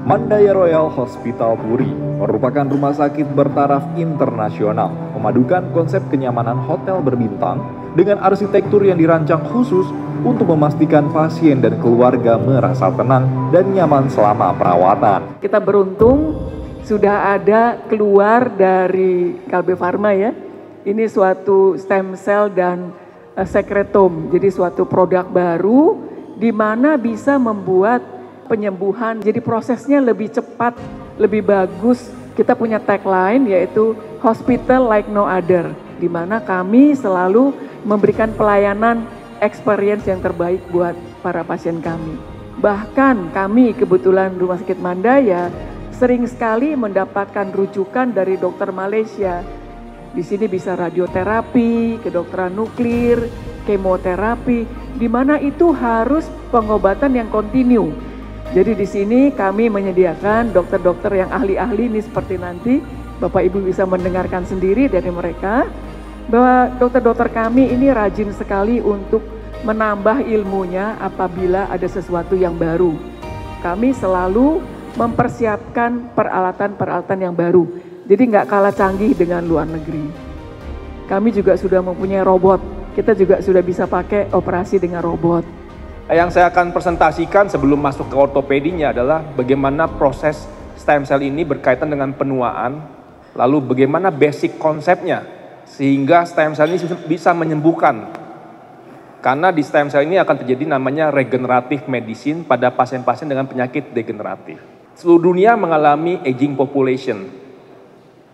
Mandaya Royal Hospital Puri merupakan rumah sakit bertaraf internasional, memadukan konsep kenyamanan hotel berbintang dengan arsitektur yang dirancang khusus untuk memastikan pasien dan keluarga merasa tenang dan nyaman selama perawatan. Kita beruntung sudah ada keluar dari Kalbe Farma ya. Ini suatu stem cell dan sekretom, jadi suatu produk baru di mana bisa membuat penyembuhan, jadi prosesnya lebih cepat, lebih bagus. Kita punya tagline yaitu Hospital Like No Other, di mana kami selalu memberikan pelayanan experience yang terbaik buat para pasien kami. Bahkan kami kebetulan Rumah Sakit Mandaya sering sekali mendapatkan rujukan dari dokter Malaysia. Di sini bisa radioterapi, kedokteran nuklir, kemoterapi, di mana itu harus pengobatan yang kontinu. Jadi di sini kami menyediakan dokter-dokter yang ahli-ahli ini seperti nanti Bapak Ibu bisa mendengarkan sendiri dari mereka bahwa dokter-dokter kami ini rajin sekali untuk menambah ilmunya apabila ada sesuatu yang baru. Kami selalu mempersiapkan peralatan-peralatan yang baru. Jadi nggak kalah canggih dengan luar negeri. Kami juga sudah mempunyai robot. Kita juga sudah bisa pakai operasi dengan robot. Yang saya akan presentasikan sebelum masuk ke ortopedinya adalah bagaimana proses stem cell ini berkaitan dengan penuaan, lalu bagaimana basic konsepnya, sehingga stem cell ini bisa menyembuhkan. Karena di stem cell ini akan terjadi namanya regenerative medicine pada pasien-pasien dengan penyakit degeneratif. Seluruh dunia mengalami aging population,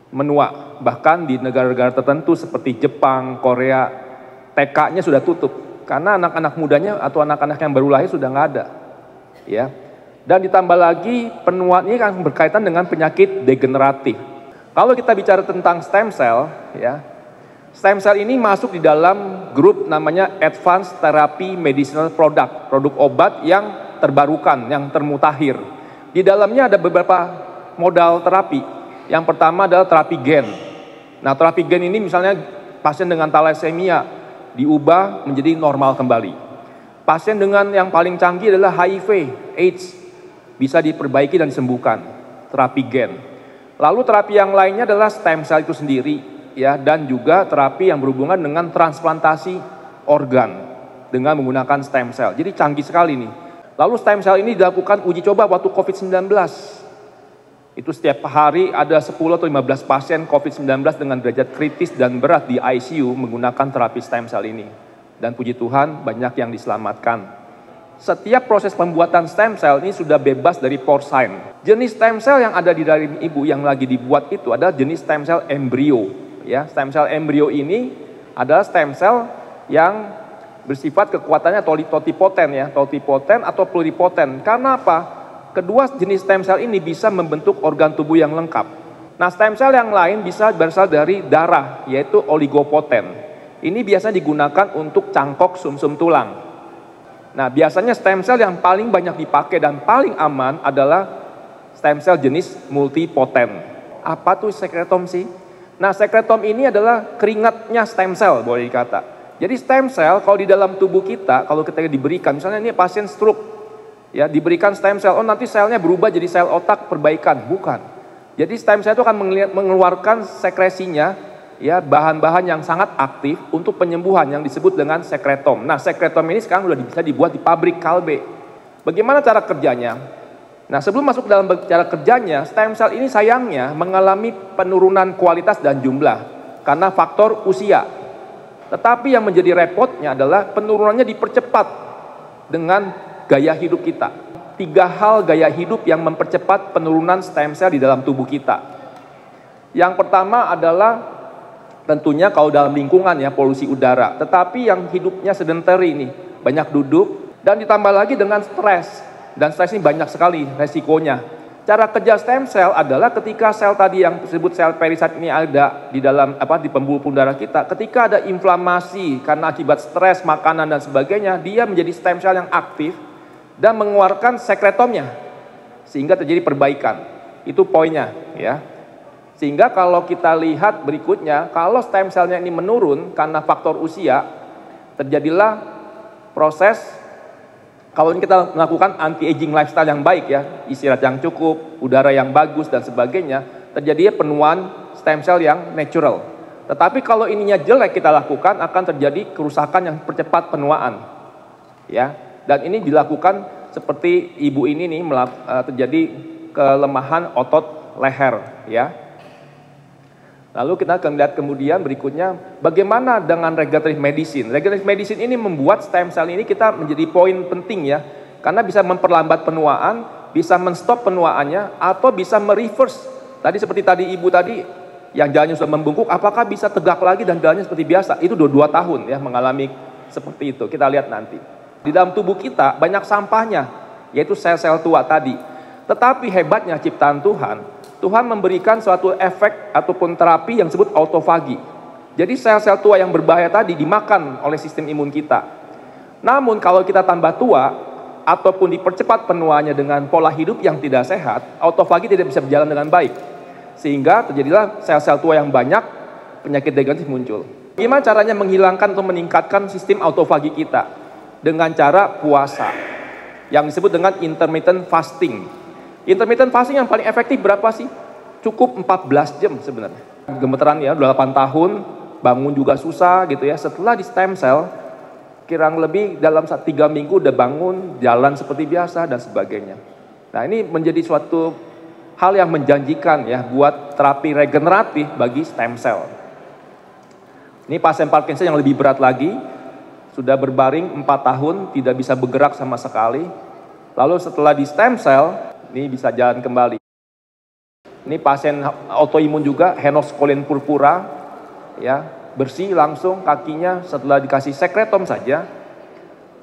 menua. Bahkan di negara-negara tertentu seperti Jepang, Korea, TK-nya sudah tutup. Karena anak-anak mudanya atau anak-anak yang baru lahir sudah nggak ada, ya. Dan ditambah lagi penuaan ini kan berkaitan dengan penyakit degeneratif. Kalau kita bicara tentang stem cell, ya, stem cell ini masuk di dalam grup namanya Advanced Therapy Medicinal Product, produk obat yang terbarukan, yang termutakhir. Di dalamnya ada beberapa modal terapi. Yang pertama adalah terapi gen. Nah, terapi gen ini misalnya pasien dengan thalassemia diubah menjadi normal kembali. Pasien dengan yang paling canggih adalah HIV, AIDS, bisa diperbaiki dan disembuhkan, terapi gen. Lalu terapi yang lainnya adalah stem cell itu sendiri, ya, dan juga terapi yang berhubungan dengan transplantasi organ dengan menggunakan stem cell. Jadi canggih sekali nih. Lalu stem cell ini dilakukan uji coba waktu COVID-19. Itu setiap hari ada 10 atau 15 pasien COVID-19 dengan derajat kritis dan berat di ICU menggunakan terapi stem cell ini. Dan puji Tuhan banyak yang diselamatkan. Setiap proses pembuatan stem cell ini sudah bebas dari porcine. Jenis stem cell yang ada di dalam ibu yang lagi dibuat itu adalah jenis stem cell embrio. Ya, stem cell embrio ini adalah stem cell yang bersifat kekuatannya totipoten, ya, totipoten atau pluripoten. Karena apa? Kedua jenis stem cell ini bisa membentuk organ tubuh yang lengkap. Nah, stem cell yang lain bisa berasal dari darah, yaitu oligopoten. Ini biasanya digunakan untuk cangkok sumsum tulang. Nah, biasanya stem cell yang paling banyak dipakai dan paling aman adalah stem cell jenis multipoten. Apa tuh sekretom sih? Nah, sekretom ini adalah keringatnya stem cell, boleh dikata. Jadi stem cell kalau di dalam tubuh kita, kalau kita diberikan, misalnya ini pasien stroke, ya, diberikan stem cell, oh nanti selnya berubah jadi sel otak perbaikan, bukan. Jadi stem cell itu akan mengeluarkan sekresinya, ya, bahan-bahan yang sangat aktif untuk penyembuhan yang disebut dengan sekretom. Nah, sekretom ini sekarang sudah bisa dibuat di pabrik Kalbe. Bagaimana cara kerjanya? Nah, sebelum masuk dalam cara kerjanya, stem cell ini sayangnya mengalami penurunan kualitas dan jumlah karena faktor usia. Tetapi yang menjadi repotnya adalah penurunannya dipercepat dengan gaya hidup kita. 3 hal gaya hidup yang mempercepat penurunan stem cell di dalam tubuh kita. Yang pertama adalah tentunya kalau dalam lingkungan, ya, polusi udara. Tetapi yang hidupnya sedentary ini, banyak duduk dan ditambah lagi dengan stres. Dan stres ini banyak sekali resikonya. Cara kerja stem cell adalah ketika sel tadi yang disebut sel perisit ini ada di dalam di pembuluh darah kita, ketika ada inflamasi karena akibat stres, makanan dan sebagainya, dia menjadi stem cell yang aktif dan mengeluarkan sekretomnya sehingga terjadi perbaikan. Itu poinnya, ya. Sehingga kalau kita lihat berikutnya, kalau stem cellnya ini menurun karena faktor usia, terjadilah proses Kalau kita melakukan anti-aging lifestyle yang baik ya, istirahat yang cukup, udara yang bagus dan sebagainya, terjadinya penuaan stem cell yang natural. Tetapi kalau ininya jelek kita lakukan, akan terjadi kerusakan yang percepat penuaan. Ya, dan ini dilakukan seperti ibu ini nih, terjadi kelemahan otot leher ya. Lalu kita akan lihat kemudian berikutnya bagaimana dengan regenerative medicine. Regenerative medicine ini membuat stem cell ini kita menjadi poin penting ya, karena bisa memperlambat penuaan, bisa menstop penuaannya, atau bisa mereverse. Tadi seperti tadi ibu tadi yang jalannya sudah membungkuk, apakah bisa tegak lagi dan jalannya seperti biasa? Itu 2 tahun ya mengalami seperti itu. Kita lihat nanti. Di dalam tubuh kita banyak sampahnya, yaitu sel-sel tua tadi. Tetapi hebatnya ciptaan Tuhan memberikan suatu efek ataupun terapi yang disebut autofagi. Jadi sel-sel tua yang berbahaya tadi dimakan oleh sistem imun kita. Namun kalau kita tambah tua ataupun dipercepat penuaannya dengan pola hidup yang tidak sehat, autofagi tidak bisa berjalan dengan baik. Sehingga terjadilah sel-sel tua yang banyak, penyakit degeneratif muncul. Gimana caranya menghilangkan atau meningkatkan sistem autofagi kita? Dengan cara puasa, yang disebut dengan intermittent fasting. Intermittent fasting yang paling efektif berapa sih? Cukup 14 jam sebenarnya. Gemeteran ya, 8 tahun, bangun juga susah gitu ya. Setelah di stem cell, kurang lebih dalam 3 minggu udah bangun, jalan seperti biasa dan sebagainya. Nah ini menjadi suatu hal yang menjanjikan ya buat terapi regeneratif bagi stem cell. Ini pasien Parkinson yang lebih berat lagi, sudah berbaring 4 tahun, tidak bisa bergerak sama sekali. Lalu setelah di stem cell, ini bisa jalan kembali. Ini pasien autoimun juga, Henoch-Kollin purpura, ya bersih langsung kakinya setelah dikasih sekretom saja.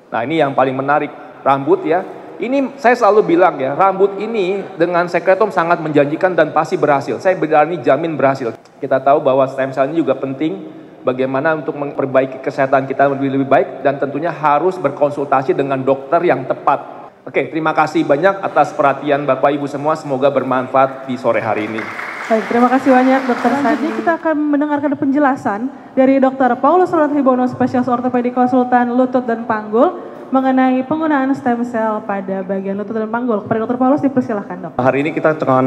Nah ini yang paling menarik, rambut ya. Ini saya selalu bilang ya, rambut ini dengan sekretom sangat menjanjikan dan pasti berhasil. Saya berani jamin berhasil. Kita tahu bahwa stem cell ini juga penting, bagaimana untuk memperbaiki kesehatan kita lebih baik, dan tentunya harus berkonsultasi dengan dokter yang tepat. Oke, terima kasih banyak atas perhatian Bapak Ibu semua, semoga bermanfaat di sore hari ini. Baik, terima kasih banyak Dr. Sandi. Kita akan mendengarkan penjelasan dari Dr. Paulus Rothibono, spesialis ortopedi konsultan lutut dan panggul, mengenai penggunaan stem cell pada bagian lutut dan panggul. Kepada Dr. Paulus dipersilahkan, Dok. Hari ini kita akan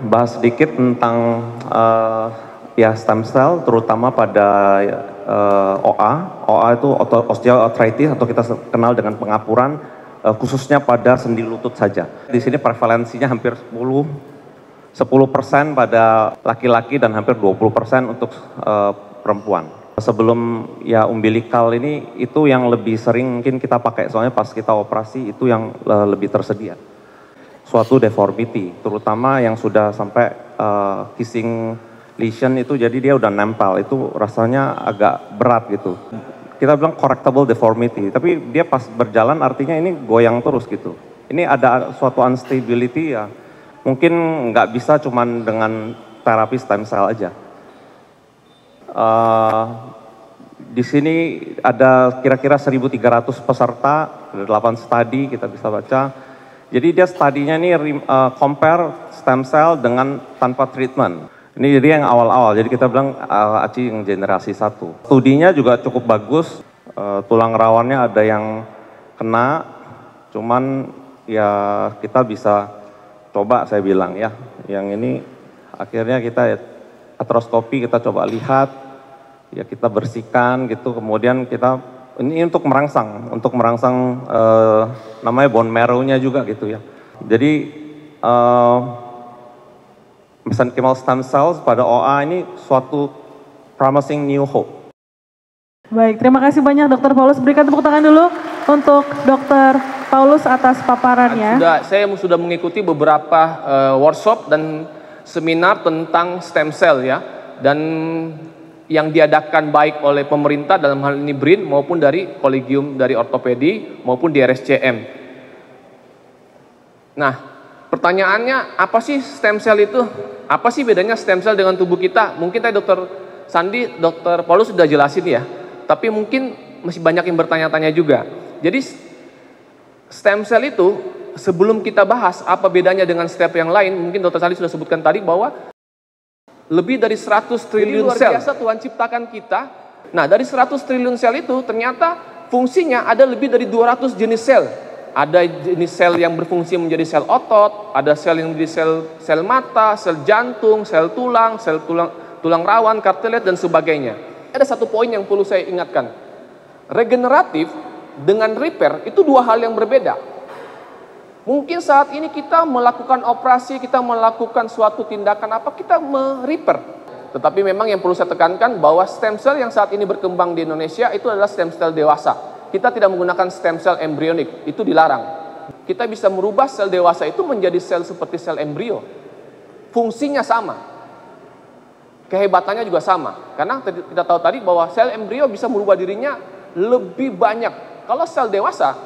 bahas sedikit tentang stem cell, terutama pada OA. OA itu osteoarthritis atau kita kenal dengan pengapuran, khususnya pada sendi lutut saja. Di sini prevalensinya hampir 10% pada laki-laki dan hampir 20% untuk perempuan. Sebelum ya umbilikal ini itu yang lebih sering mungkin kita pakai, soalnya pas kita operasi itu yang lebih tersedia. Suatu deformity, terutama yang sudah sampai kissing lesion itu, jadi dia udah nempel, itu rasanya agak berat gitu. Kita bilang correctable deformity, tapi dia pas berjalan artinya ini goyang terus gitu. Ini ada suatu instability ya, mungkin nggak bisa cuman dengan terapi stem cell aja. Di sini ada kira-kira 1.300 peserta, ada 8 studi kita bisa baca. Jadi dia studinya ini compare stem cell dengan tanpa treatment. Ini jadi yang awal-awal, jadi kita bilang ACI yang generasi 1. Studinya juga cukup bagus, tulang rawannya ada yang kena, cuman ya kita bisa coba, saya bilang ya. Yang ini akhirnya kita artroskopi, kita coba lihat, ya kita bersihkan gitu, kemudian kita, ini untuk merangsang namanya bone marrow-nya juga gitu ya. Jadi mesenchymal stem cells pada OA ini suatu promising new hope. Baik, terima kasih banyak Dr. Paulus. Berikan tepuk tangan dulu untuk Dr. Paulus atas paparannya. Saya sudah mengikuti beberapa workshop dan seminar tentang stem cell ya, dan yang diadakan baik oleh pemerintah dalam hal ini BRIN maupun dari kolegium dari ortopedi maupun di RSCM. Nah, pertanyaannya, apa sih stem cell itu? Apa sih bedanya stem cell dengan tubuh kita? Mungkin tadi Dr. Sandi, Dr. Paulus sudah jelasin ya. Tapi mungkin masih banyak yang bertanya-tanya juga. Jadi stem cell itu sebelum kita bahas apa bedanya dengan step yang lain, mungkin Dr. Sandi sudah sebutkan tadi bahwa lebih dari 100 triliun sel. Luar biasa Tuhan ciptakan kita. Nah, dari 100 triliun sel itu ternyata fungsinya ada lebih dari 200 jenis sel Ada jenis sel yang berfungsi menjadi sel otot, ada sel yang menjadi sel mata, sel jantung, sel tulang rawan, kartilat dan sebagainya. Ada satu poin yang perlu saya ingatkan. Regeneratif dengan repair itu dua hal yang berbeda. Mungkin saat ini kita melakukan operasi, kita melakukan suatu tindakan apa, kita merepair. Tetapi memang yang perlu saya tekankan bahwa stem cell yang saat ini berkembang di Indonesia itu adalah stem cell dewasa. Kita tidak menggunakan stem cell embryonik, itu dilarang. Kita bisa merubah sel dewasa itu menjadi sel seperti sel embrio. Fungsinya sama. Kehebatannya juga sama. Karena kita tahu tadi bahwa sel embrio bisa merubah dirinya lebih banyak. Kalau sel dewasa,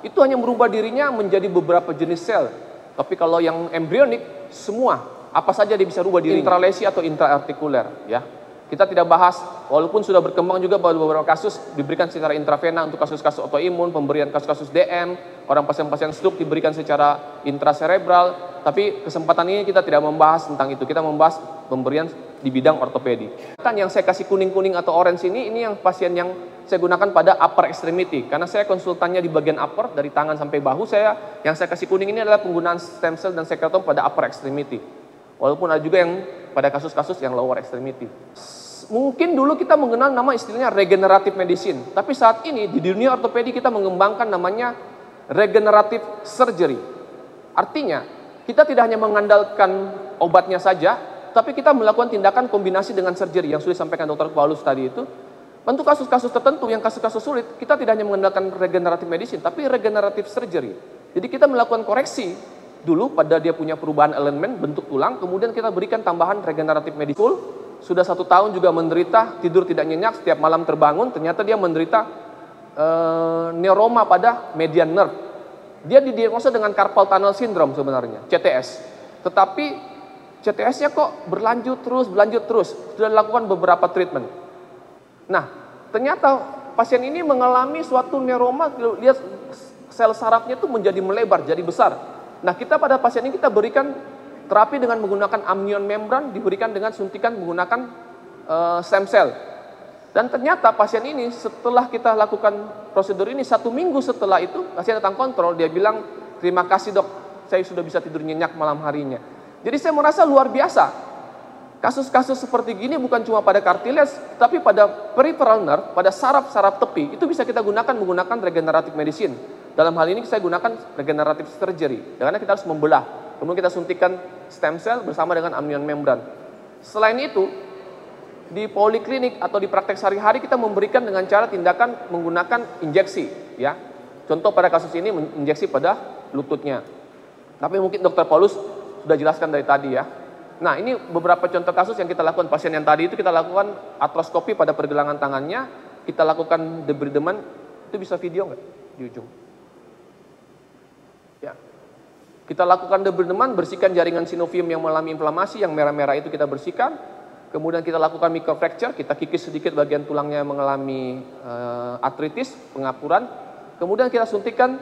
itu hanya merubah dirinya menjadi beberapa jenis sel. Tapi kalau yang embryonik, semua. Apa saja dia bisa rubah dirinya. Intralesi atau intraartikuler. Ya. Kita tidak bahas, walaupun sudah berkembang juga beberapa kasus diberikan secara intravena untuk kasus-kasus autoimun, pemberian kasus-kasus DM, orang pasien-pasien stroke diberikan secara intracerebral, tapi kesempatan ini kita tidak membahas tentang itu, kita membahas pemberian di bidang ortopedi. Yang saya kasih kuning-kuning atau orange ini yang pasien yang saya gunakan pada upper extremity, karena saya konsultannya di bagian upper, dari tangan sampai bahu, yang saya kasih kuning ini adalah penggunaan stem cell dan sekretom pada upper extremity. Walaupun ada juga yang pada kasus-kasus yang lower extremity. Mungkin dulu kita mengenal nama istilahnya regenerative medicine, tapi saat ini di dunia ortopedi kita mengembangkan namanya regenerative surgery. Artinya, kita tidak hanya mengandalkan obatnya saja, tapi kita melakukan tindakan kombinasi dengan surgery yang sudah disampaikan Dr. Paulus tadi itu. Untuk kasus-kasus tertentu, yang kasus-kasus sulit, kita tidak hanya mengandalkan regenerative medicine, tapi regenerative surgery. Jadi kita melakukan koreksi dulu pada dia punya perubahan elemen bentuk tulang, kemudian kita berikan tambahan regenerative medicine. Sudah 1 tahun juga menderita, tidur tidak nyenyak, setiap malam terbangun, ternyata dia menderita neuroma pada median nerve. Dia didiagnosa dengan carpal tunnel syndrome sebenarnya, CTS. Tetapi CTS-nya kok berlanjut terus, sudah dilakukan beberapa treatment. Nah, ternyata pasien ini mengalami suatu neuroma, lihat sel sarafnya itu menjadi melebar, jadi besar. Nah, kita pada pasien ini kita berikan terapi dengan menggunakan amnion membran, diberikan dengan suntikan menggunakan stem cell. Dan ternyata pasien ini setelah kita lakukan prosedur ini, 1 minggu setelah itu, pasien datang kontrol, dia bilang, terima kasih dok, saya sudah bisa tidur nyenyak malam harinya. Jadi saya merasa luar biasa. Kasus-kasus seperti gini bukan cuma pada cartilage, tapi pada peripheral nerve, pada saraf-saraf tepi, itu bisa kita gunakan menggunakan regenerative medicine. Dalam hal ini saya gunakan regenerative surgery, karena kita harus membelah. Kemudian kita suntikan stem cell bersama dengan amnion membran. Selain itu, di poliklinik atau di praktek sehari-hari kita memberikan dengan cara tindakan menggunakan injeksi. Ya, contoh pada kasus ini injeksi pada lututnya. Tapi mungkin Dr. Paulus sudah jelaskan dari tadi ya. Nah, ini beberapa contoh kasus yang kita lakukan. Pasien yang tadi itu kita lakukan artroskopi pada pergelangan tangannya, kita lakukan debridement. Itu bisa video nggak di ujung? Ya. Kita lakukan debridement, bersihkan jaringan sinovium yang mengalami inflamasi, yang merah-merah itu kita bersihkan. Kemudian kita lakukan microfracture, kita kikis sedikit bagian tulangnya yang mengalami artritis, pengapuran. Kemudian kita suntikan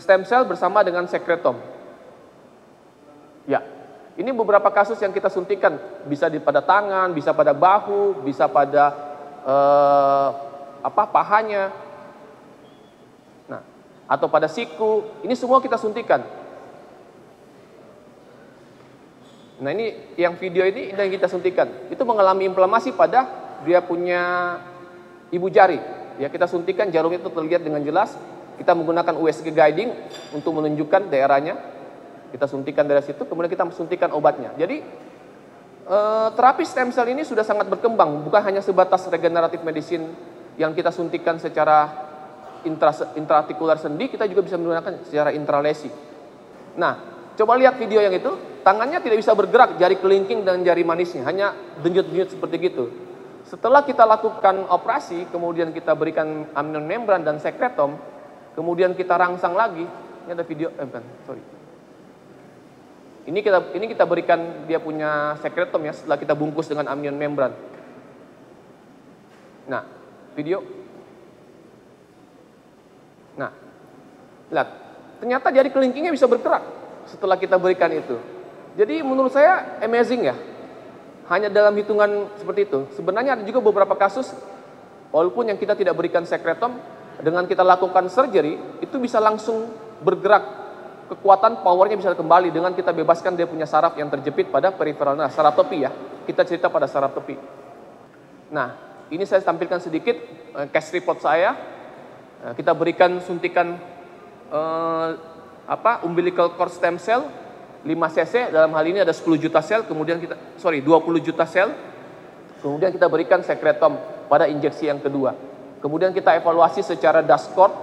stem cell bersama dengan sekretom. Ya, ini beberapa kasus yang kita suntikan, bisa pada tangan, bisa pada bahu, bisa pada pahanya, nah, atau pada siku. Ini semua kita suntikan. Nah, ini yang video ini yang kita suntikan, itu mengalami inflamasi pada dia punya ibu jari. Ya, kita suntikan, jarum itu terlihat dengan jelas. Kita menggunakan USG guiding untuk menunjukkan daerahnya. Kita suntikan dari situ, kemudian kita suntikan obatnya. Jadi terapi stem cell ini sudah sangat berkembang, bukan hanya sebatas regenerative medicine yang kita suntikan secara intraartikular sendi, kita juga bisa menggunakan secara intralesi. Nah, coba lihat video yang itu, tangannya tidak bisa bergerak, jari kelingking dan jari manisnya, hanya denyut-denyut seperti gitu. Setelah kita lakukan operasi, kemudian kita berikan amnion membran dan sekretom, kemudian kita rangsang lagi. Ini ada video, Ini kita berikan dia punya sekretom ya, setelah kita bungkus dengan amnion membran. Nah, video. Nah, lihat, ternyata jari kelingkingnya bisa bergerak setelah kita berikan itu. Jadi menurut saya amazing ya. Hanya dalam hitungan seperti itu. Sebenarnya ada juga beberapa kasus, walaupun yang kita tidak berikan sekretom, dengan kita lakukan surgery, itu bisa langsung bergerak, kekuatan powernya bisa kembali dengan kita bebaskan dia punya saraf yang terjepit pada periferal. Nah, saraf tepi ya, kita cerita pada saraf tepi. Nah, ini saya tampilkan sedikit case report saya. Kita berikan suntikan umbilical cord stem cell 5 cc, dalam hal ini ada 10 juta sel, kemudian 20 juta sel. Kemudian kita berikan sekretom pada injeksi yang kedua. Kemudian kita evaluasi secara dust cord,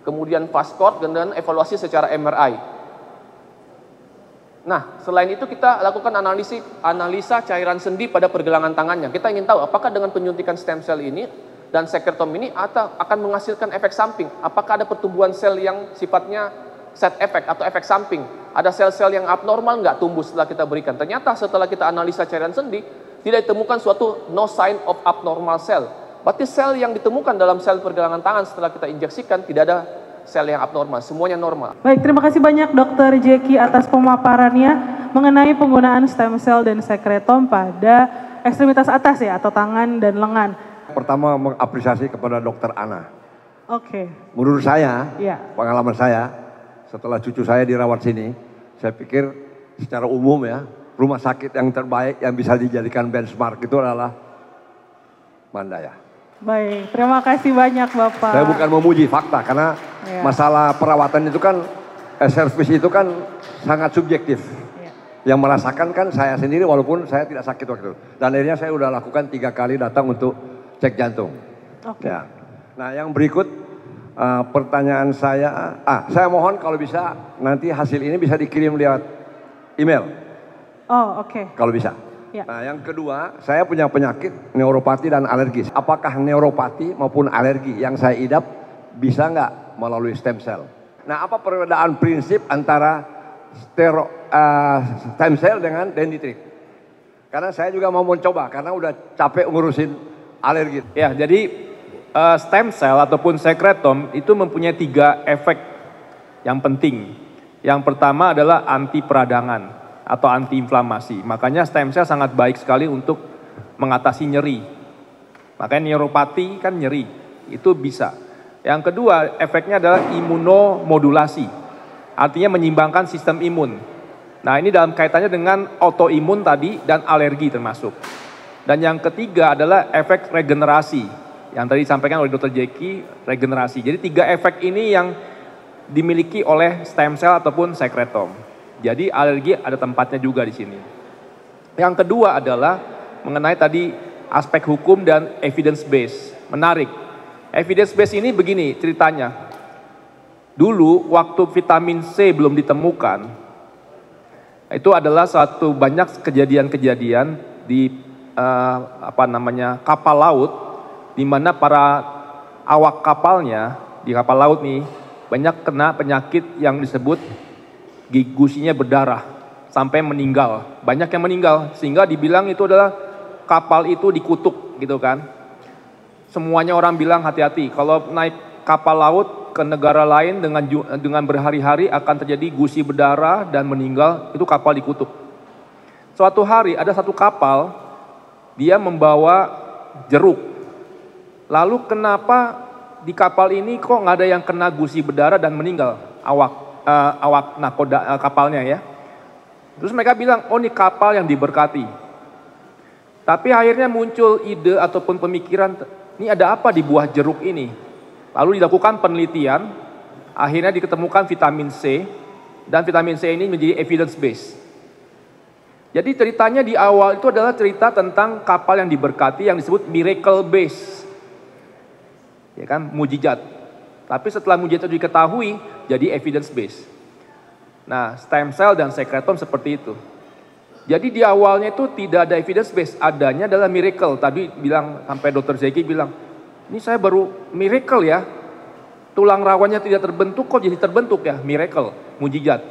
kemudian fast cord, dan evaluasi secara MRI. Nah, selain itu kita lakukan analisa cairan sendi pada pergelangan tangannya. Kita ingin tahu apakah dengan penyuntikan stem cell ini dan sekretom ini akan menghasilkan efek samping. Apakah ada pertumbuhan sel yang sifatnya side effect atau efek samping. Ada sel-sel yang abnormal nggak tumbuh setelah kita berikan. Ternyata setelah kita analisa cairan sendi, tidak ditemukan suatu no sign of abnormal cell. Berarti sel yang ditemukan dalam sel pergelangan tangan setelah kita injeksikan tidak ada sel yang abnormal, semuanya normal. Baik, terima kasih banyak Dr. Jeki atas pemaparannya mengenai penggunaan stem cell dan sekretom pada ekstremitas atas ya, atau tangan dan lengan. Pertama mengapresiasi kepada Dr. Ana. Oke. Menurut saya, Ya. pengalaman saya, setelah cucu saya dirawat sini, saya pikir secara umum ya, rumah sakit yang terbaik yang bisa dijadikan benchmark itu adalah Mandaya. Baik, terima kasih banyak Bapak. Saya bukan memuji fakta, karena Ya. masalah perawatan itu kan, servis itu kan sangat subjektif. Ya. Yang merasakan kan saya sendiri walaupun saya tidak sakit waktu itu. Dan akhirnya saya udah lakukan 3 kali datang untuk cek jantung. Oke. Ya. Nah, yang berikut pertanyaan saya mohon kalau bisa nanti hasil ini bisa dikirim lewat email. Oh, oke. Kalau bisa. Ya. Nah, yang kedua, saya punya penyakit neuropati dan alergi. Apakah neuropati maupun alergi yang saya idap bisa nggak melalui stem cell? Nah, apa perbedaan prinsip antara stem cell dengan dendritik? Karena saya juga mau mencoba, karena udah capek ngurusin alergi. Ya, jadi stem cell ataupun sekretom itu mempunyai 3 efek yang penting. Yang pertama adalah anti peradangan atau antiinflamasi. Makanya stem cell sangat baik sekali untuk mengatasi nyeri. Makanya neuropati kan nyeri, itu bisa. Yang kedua, efeknya adalah imunomodulasi. Artinya menyimbangkan sistem imun. Nah, ini dalam kaitannya dengan autoimun tadi dan alergi termasuk. Dan yang ketiga adalah efek regenerasi. Yang tadi disampaikan oleh Dr. Jeki, regenerasi. Jadi 3 efek ini yang dimiliki oleh stem cell ataupun sekretom. Jadi alergi ada tempatnya juga di sini. Yang kedua adalah mengenai tadi aspek hukum dan evidence base. Menarik. Evidence base ini begini ceritanya. Dulu waktu vitamin C belum ditemukan, itu adalah satu banyak kejadian-kejadian di kapal laut, di mana para awak kapalnya di kapal laut nih banyak kena penyakit yang disebut gusinya berdarah sampai meninggal. Banyak yang meninggal sehingga dibilang itu adalah kapal itu dikutuk gitu kan. Semuanya orang bilang hati-hati kalau naik kapal laut ke negara lain dengan berhari-hari akan terjadi gusi berdarah dan meninggal, itu kapal dikutuk. Suatu hari ada satu kapal dia membawa jeruk. Lalu kenapa di kapal ini kok nggak ada yang kena gusi berdarah dan meninggal awak nakoda kapalnya ya. Terus mereka bilang, oh ini kapal yang diberkati. Tapi akhirnya muncul ide ataupun pemikiran, ini ada apa di buah jeruk ini? Lalu dilakukan penelitian, akhirnya diketemukan vitamin C, dan vitamin C ini menjadi evidence base. Jadi ceritanya di awal itu adalah cerita tentang kapal yang diberkati yang disebut miracle base. Ya kan, mujizat. Tapi setelah mujizat itu diketahui, jadi evidence base. Nah, stem cell dan sekretom seperti itu. Jadi di awalnya itu tidak ada evidence base, adanya adalah miracle. Tadi bilang, sampai Dr. Zeki bilang, ini saya baru miracle ya. Tulang rawannya tidak terbentuk, kok jadi terbentuk ya, miracle, mujizat.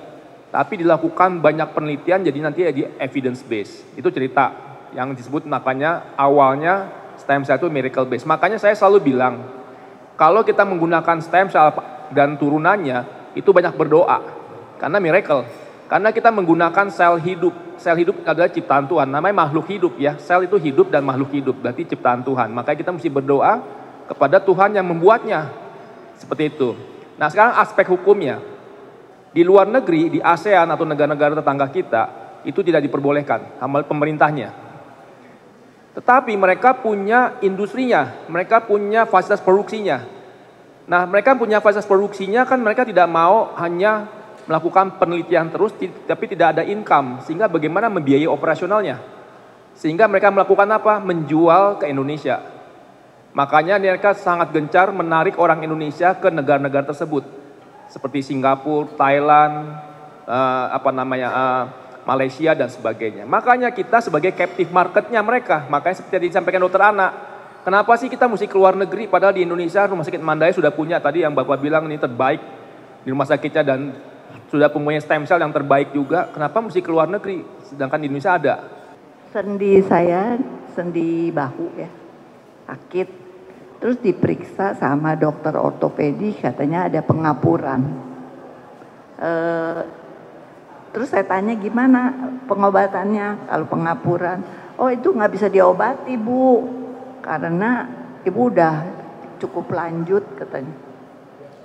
Tapi dilakukan banyak penelitian, jadi nanti jadi evidence base. Itu cerita yang disebut makanya awalnya stem cell itu miracle base. Makanya saya selalu bilang, kalau kita menggunakan stem cell dan turunannya, itu banyak berdoa. Karena miracle. Karena kita menggunakan sel hidup. Sel hidup adalah ciptaan Tuhan. Namanya makhluk hidup ya. Sel itu hidup dan makhluk hidup. Berarti ciptaan Tuhan. Makanya kita mesti berdoa kepada Tuhan yang membuatnya. Seperti itu. Nah sekarang aspek hukumnya. Di luar negeri, di ASEAN atau negara-negara tetangga kita, itu tidak diperbolehkan, amal pemerintahnya. Tetapi mereka punya industrinya, mereka punya fasilitas produksinya. Nah mereka punya fasilitas produksinya kan mereka tidak mau hanya melakukan penelitian terus, tapi tidak ada income, sehingga bagaimana membiayai operasionalnya. Sehingga mereka melakukan apa? Menjual ke Indonesia. Makanya mereka sangat gencar menarik orang Indonesia ke negara-negara tersebut. Seperti Singapura, Thailand, Malaysia dan sebagainya. Makanya kita sebagai captive marketnya mereka. Makanya seperti yang disampaikan Dokter Ana, kenapa sih kita mesti keluar negeri padahal di Indonesia Rumah Sakit Mandai sudah punya tadi yang Bapak bilang ini terbaik di rumah sakitnya dan sudah punya stem cell yang terbaik juga. Kenapa mesti keluar negeri sedangkan di Indonesia ada? Sendi saya, sendi bahu ya, sakit. Terus diperiksa sama dokter ortopedi, katanya ada pengapuran. Terus saya tanya gimana pengobatannya kalau pengapuran. Oh itu nggak bisa diobati Bu, karena Ibu udah cukup lanjut katanya.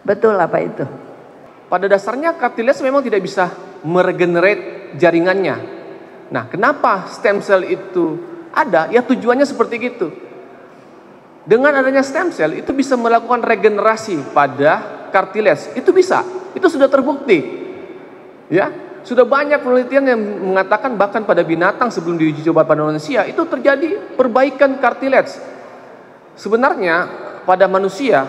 Betul apa itu? Pada dasarnya kartilas memang tidak bisa meregenerate jaringannya. Nah kenapa stem cell itu ada? Ya tujuannya seperti itu. Dengan adanya stem cell itu bisa melakukan regenerasi pada kartilas. Itu bisa, itu sudah terbukti. Ya, sudah banyak penelitian yang mengatakan bahkan pada binatang sebelum diuji coba pada manusia itu terjadi perbaikan kartilas. Sebenarnya pada manusia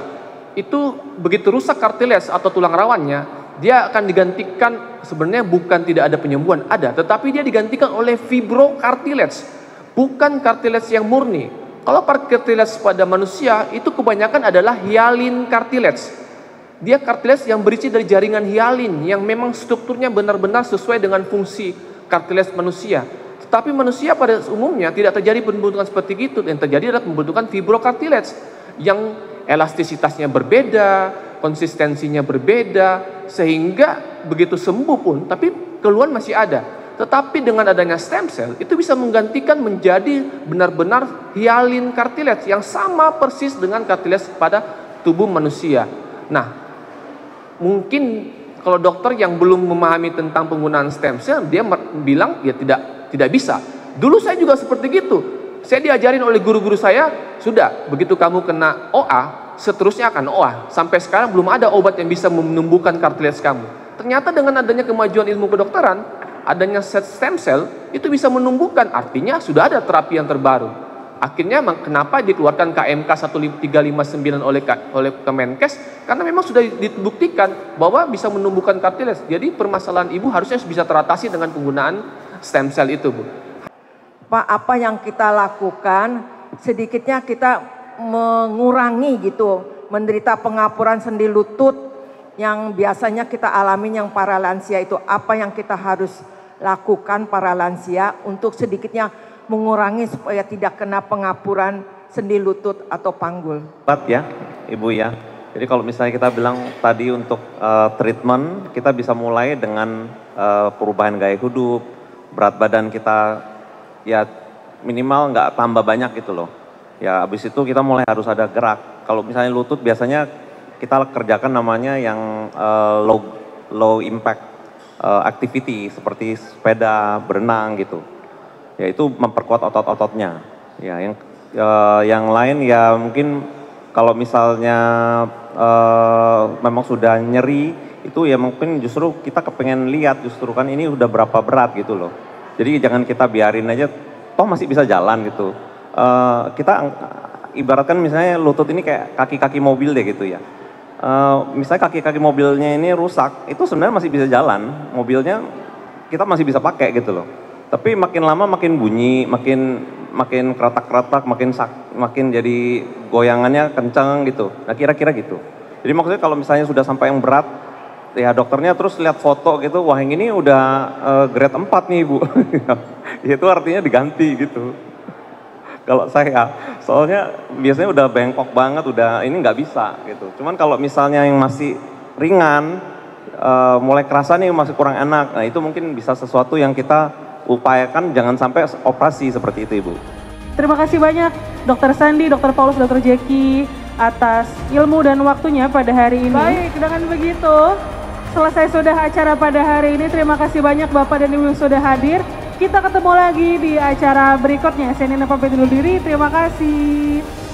itu begitu rusak kartilas atau tulang rawannya, dia akan digantikan, sebenarnya bukan tidak ada penyembuhan, ada, tetapi dia digantikan oleh fibrokartilas, bukan kartilas yang murni. Kalau kartilas pada manusia itu kebanyakan adalah hyalin kartilas. Dia kartilas yang berisi dari jaringan hyalin yang memang strukturnya benar-benar sesuai dengan fungsi kartilas manusia. Tetapi manusia pada umumnya tidak terjadi pembentukan seperti itu, yang terjadi adalah pembentukan fibrokartilas yang elastisitasnya berbeda, konsistensinya berbeda, sehingga begitu sembuh pun, tapi keluhan masih ada. Tetapi dengan adanya stem cell, itu bisa menggantikan menjadi benar-benar hyalin kartilas yang sama persis dengan kartilas pada tubuh manusia. Nah, mungkin kalau dokter yang belum memahami tentang penggunaan stem cell, dia bilang ya tidak bisa. Dulu saya juga seperti gitu. Saya diajarin oleh guru-guru saya, sudah begitu kamu kena OA, seterusnya akan OA. Sampai sekarang belum ada obat yang bisa menumbuhkan kartilas kamu. Ternyata dengan adanya kemajuan ilmu kedokteran, adanya stem cell itu bisa menumbuhkan, artinya sudah ada terapi yang terbaru. Akhirnya kenapa dikeluarkan KMK 1359 oleh Kemenkes? Karena memang sudah dibuktikan bahwa bisa menumbuhkan kartilas. Jadi permasalahan ibu harusnya bisa teratasi dengan penggunaan stem cell itu, Bu. Pak, apa yang kita lakukan sedikitnya kita mengurangi gitu menderita pengapuran sendi lutut yang biasanya kita alami yang para lansia itu. Apa yang kita harus lakukan para lansia untuk sedikitnya mengurangi supaya tidak kena pengapuran sendi lutut atau panggul. Ya Ibu ya, jadi kalau misalnya kita bilang tadi untuk treatment, kita bisa mulai dengan perubahan gaya hidup, berat badan kita ya minimal nggak tambah banyak gitu loh. Ya habis itu kita mulai harus ada gerak. Kalau misalnya lutut biasanya kita kerjakan namanya yang low impact activity seperti sepeda, berenang gitu. Ya itu memperkuat otot-ototnya. Ya yang lain ya mungkin kalau misalnya memang sudah nyeri itu ya mungkin justru kita kepengen lihat justru kan ini udah berapa berat gitu loh. Jadi jangan kita biarin aja, toh masih bisa jalan gitu. Kita ibaratkan misalnya lutut ini kayak kaki-kaki mobil deh gitu ya. Misalnya kaki-kaki mobilnya ini rusak, itu sebenarnya masih bisa jalan. Mobilnya kita masih bisa pakai gitu loh. Tapi makin lama makin bunyi, makin keretak-keretak, makin jadi goyangannya kencang gitu. Nah kira-kira gitu. Jadi maksudnya kalau misalnya sudah sampai yang berat, ya dokternya terus lihat foto gitu, wah yang ini udah grade 4 nih Bu. Itu artinya diganti gitu. Kalau saya, soalnya biasanya udah bengkok banget, udah ini nggak bisa gitu. Cuman kalau misalnya yang masih ringan, mulai kerasa nih masih kurang enak, nah itu mungkin bisa sesuatu yang kita upayakan jangan sampai operasi seperti itu Ibu. Terima kasih banyak Dr. Sandi, Dr. Paulus, Dr. Jackie atas ilmu dan waktunya pada hari ini. Baik, dengan begitu selesai sudah acara pada hari ini. Terima kasih banyak Bapak dan Ibu yang sudah hadir. Kita ketemu lagi di acara berikutnya. Saya Nina pamit undur diri. Terima kasih.